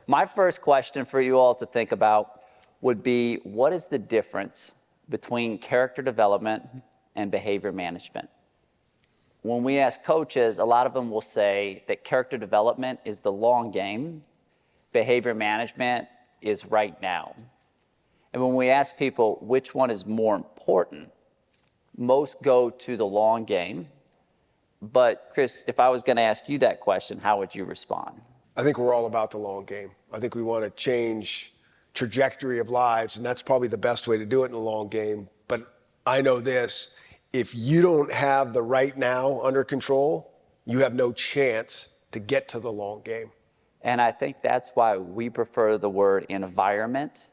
my first question for you all to think about would be, what is the difference between character development and behavior management? When we ask coaches, a lot of them will say that character development is the long game, behavior management is right now. And when we ask people which one is more important, most go to the long game. But Chris, if I was going to ask you that question, how would you respond? I think we're all about the long game. I think we want to change trajectory of lives, and that's probably the best way to do it in the long game. But I know this, if you don't have the right now under control, you have no chance to get to the long game. And I think that's why we prefer the word environment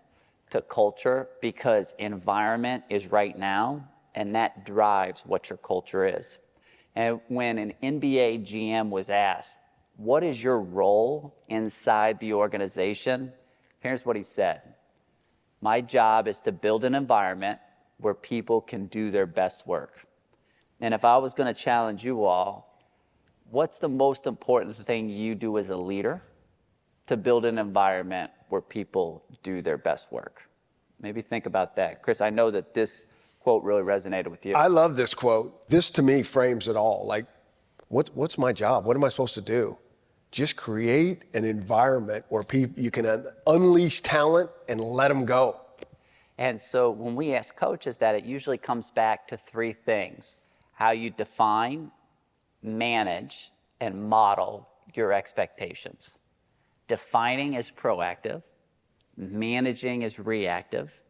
to culture, because environment is right now, and that drives what your culture is. And when an NBA GM was asked, what is your role inside the organization? Here's what he said. My job is to build an environment where people can do their best work. And if I was going to challenge you all, what's the most important thing you do as a leader to build an environment where people do their best work? Maybe think about that. Chris, I know that this quote really resonated with you. I love this quote. This to me frames it all. Like, what's my job? What am I supposed to do? Just create an environment where you can unleash talent and let them go. And so when we ask coaches that, it usually comes back to three things: how you define, manage, and model your expectations. Defining is proactive, managing is reactive,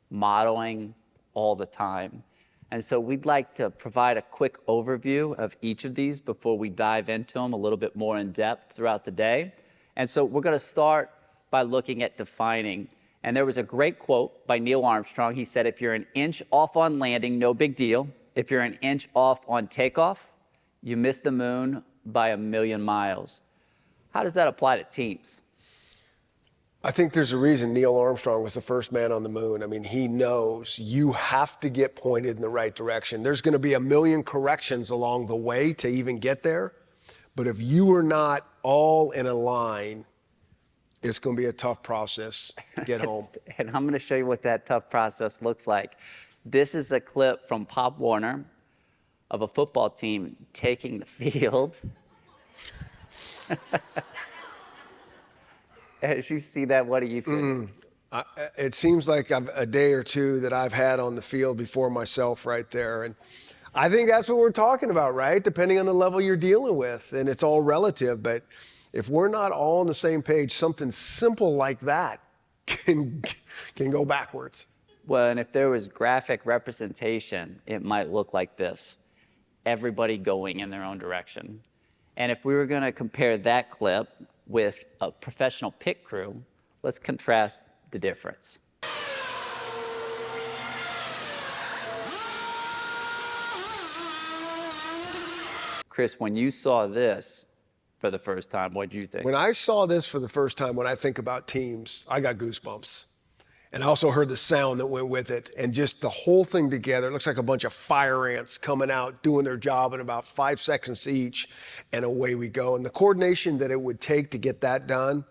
modeling all the time. And so we'd like to provide a quick overview of each of these before we dive into them a little bit more in depth throughout the day. And so we're going to start by looking at defining. And there was a great quote by Neil Armstrong. He said, if you're an inch off on landing, no big deal. If you're an inch off on takeoff, you missed the moon by 1,000,000 miles. How does that apply to teams? I think there's a reason Neil Armstrong was the first man on the moon. I mean, he knows you have to get pointed in the right direction. There's going to be 1,000,000 corrections along the way to even get there. But if you are not all in a line, it's going to be a tough process to get home. And I'm going to show you what that tough process looks like. This is a clip from Pop Warner of a football team taking the field. As you see that, what do you think? It seems like a day or two that I've had on the field before myself right there. And I think that's what we're talking about, right? Depending on the level you're dealing with. And it's all relative. But if we're not all on the same page, something simple like that can go backwards. Well, and if there was graphic representation, it might look like this. Everybody going in their own direction. And if we were going to compare that clip with a professional pit crew, let's contrast the difference. Chris, when you saw this for the first time, what did you think? When I saw this for the first time, when I think about teams, I got goosebumps. And I also heard the sound that went with it, and just the whole thing together. It looks like a bunch of fire ants coming out, doing their job in about 5 seconds each, and away we go. And the coordination that it would take to get that done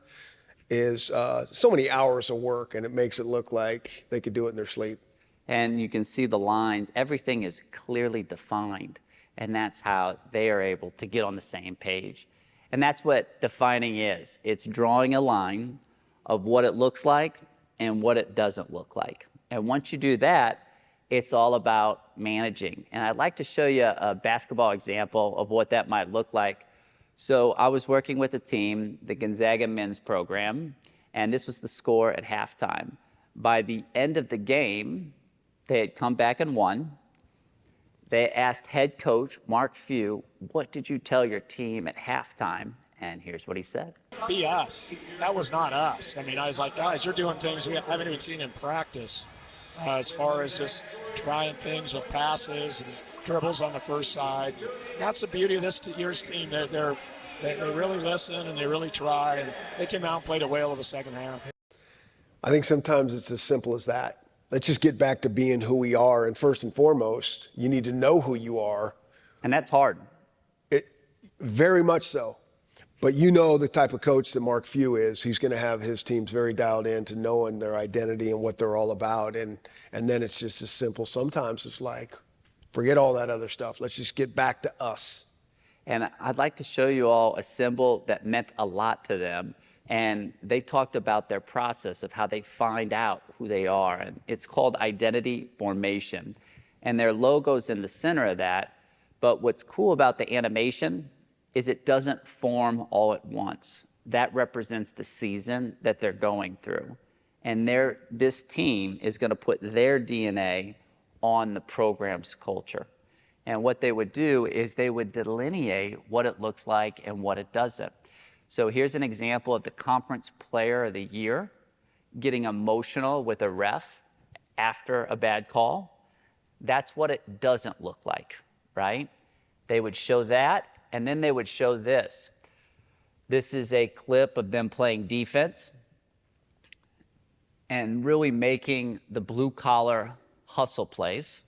is so many hours of work, and it makes it look like they could do it in their sleep. And you can see the lines. Everything is clearly defined, and that's how they are able to get on the same page. And that's what defining is. It's drawing a line of what it looks like and what it doesn't look like. And once you do that, it's all about managing. And I'd like to show you a basketball example of what that might look like. So I was working with a team, the Gonzaga men's program, and this was the score at halftime. By the end of the game, they had come back and won. They asked head coach Mark Few, what did you tell your team at halftime? And here's what he said. Be us. That was not us. I mean, I was like, guys, you're doing things we haven't even seen in practice as far as just trying things with passes and dribbles on the first side. That's the beauty of this year's team. They really listen and they really try, and they came out and played a whale of a second half. I think sometimes it's as simple as that. Let's just get back to being who we are. And first and foremost, you need to know who you are. And that's hard. Very much so. But you know the type of coach that Mark Few is. He's going to have his teams very dialed in to knowing their identity and what they're all about. And then it's just as simple. Sometimes it's like, forget all that other stuff. Let's just get back to us. And I'd like to show you all a symbol that meant a lot to them. And they talked about their process of how they find out who they are. And it's called identity formation. And their logo's in the center of that. But what's cool about the animation is it doesn't form all at once. That represents the season that they're going through. And this team is going to put their DNA on the program's culture. And what they would do is they would delineate what it looks like and what it doesn't. So here's an example of the Conference Player of the Year getting emotional with a ref after a bad call. That's what it doesn't look like, right? They would show that, and then they would show this. This is a clip of them playing defense and really making the blue-collar hustle plays.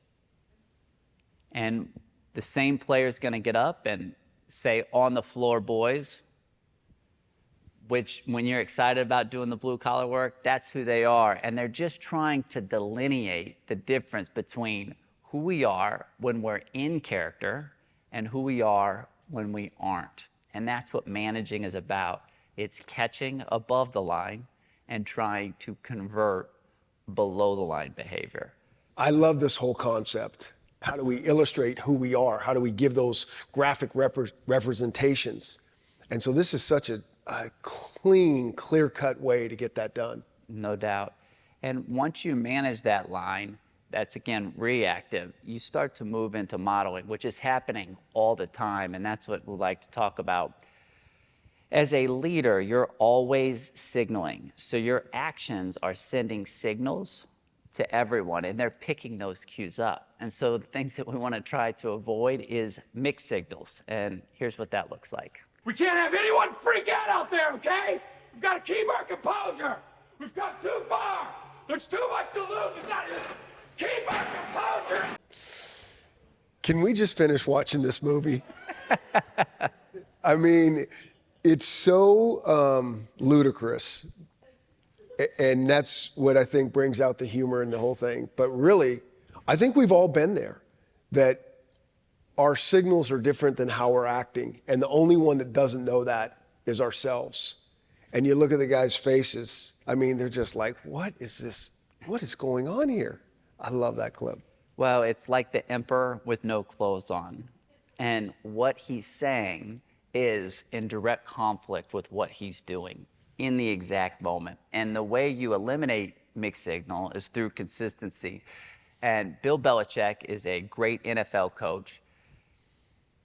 And the same player is going to get up and say, "On the floor, boys," which when you're excited about doing the blue-collar work, that's who they are. And they're just trying to delineate the difference between who we are when we're in character and who we are when we aren't. And that's what managing is about. It's catching above the line and trying to convert below the line behavior. I love this whole concept. How do we illustrate who we are? How do we give those graphic representations? And so this is such a clean, clear-cut way to get that done. No doubt. And once you manage that line, that's, again, reactive, you start to move into modeling, which is happening all the time, and that's what we like to talk about. As a leader, you're always signaling. So your actions are sending signals to everyone, and they're picking those cues up. And so the things that we want to try to avoid is mixed signals, and here's what that looks like. We can't have anyone freak out there, okay? We've got to keep our composure. We've come too far. There's too much to lose. It's not just keep our composure. Can we just finish watching this movie? I mean, it's so ludicrous. And that's what I think brings out the humor in the whole thing. But really, I think we've all been there, that our signals are different than how we're acting. And the only one that doesn't know that is ourselves. And you look at the guys' faces, I mean, they're just like, what is this? What is going on here? I love that clip. Well, it's like the emperor with no clothes on. And what he's saying is in direct conflict with what he's doing in the exact moment. And the way you eliminate mixed signal is through consistency. And Bill Belichick is a great NFL coach.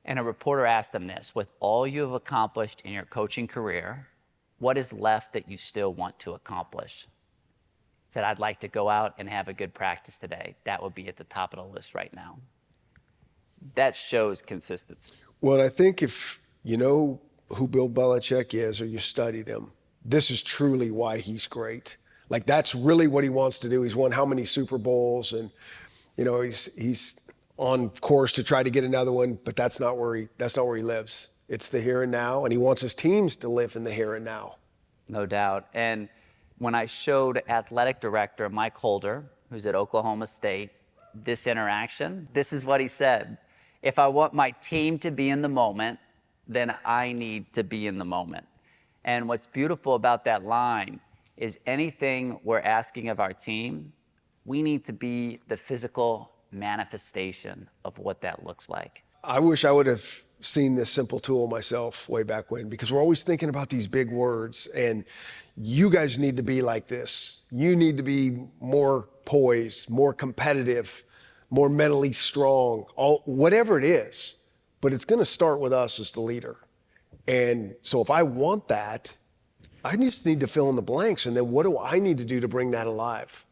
And a reporter asked him this: with all you have accomplished in your coaching career, what is left that you still want to accomplish? He said, "I'd like to go out and have a good practice today." That would be at the top of the list right now. That shows consistency. Well, I think if you know who Bill Belichick is or you studied him, this is truly why he's great. Like, that's really what he wants to do. He's won how many Super Bowls, and he's on course to try to get another one, but that's not where he lives. It's the here and now, and he wants his teams to live in the here and now. No doubt. And when I showed athletic director Mike Holder, who's at Oklahoma State, this interaction, this is what he said: if I want my team to be in the moment, then I need to be in the moment. And what's beautiful about that line is anything we're asking of our team, we need to be the physical manifestation of what that looks like. I wish I would have seen this simple tool myself way back when, because we're always thinking about these big words, and you guys need to be like this. You need to be more poised, more competitive, more mentally strong, whatever it is. But it's going to start with us as the leader. And so if I want that, I just need to fill in the blanks. And then what do I need to do to bring that alive?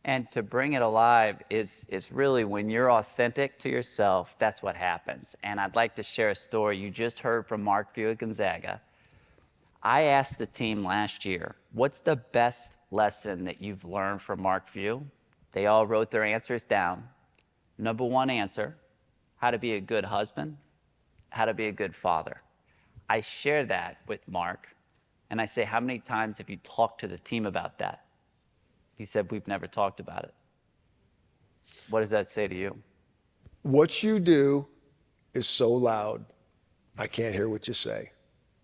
And to bring it alive is really when you're authentic to yourself, that's what happens. And I'd like to share a story you just heard from Mark Few at Gonzaga. I asked the team last year, what's the best lesson that you've learned from Mark Few? They all wrote their answers down. Number one answer: how to be a good husband, how to be a good father. I share that with Mark, and I say, how many times have you talked to the team about that? He said, we've never talked about it. What does that say to you? What you do is so loud, I can't hear what you say.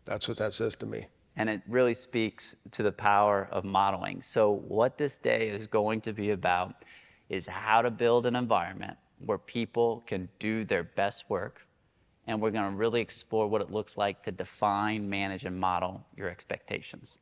That's what that says to me. And it really speaks to the power of modeling. So what this day is going to be about is how to build an environment where people can do their best work. And we're going to really explore what it looks like to define, manage, and model your expectations.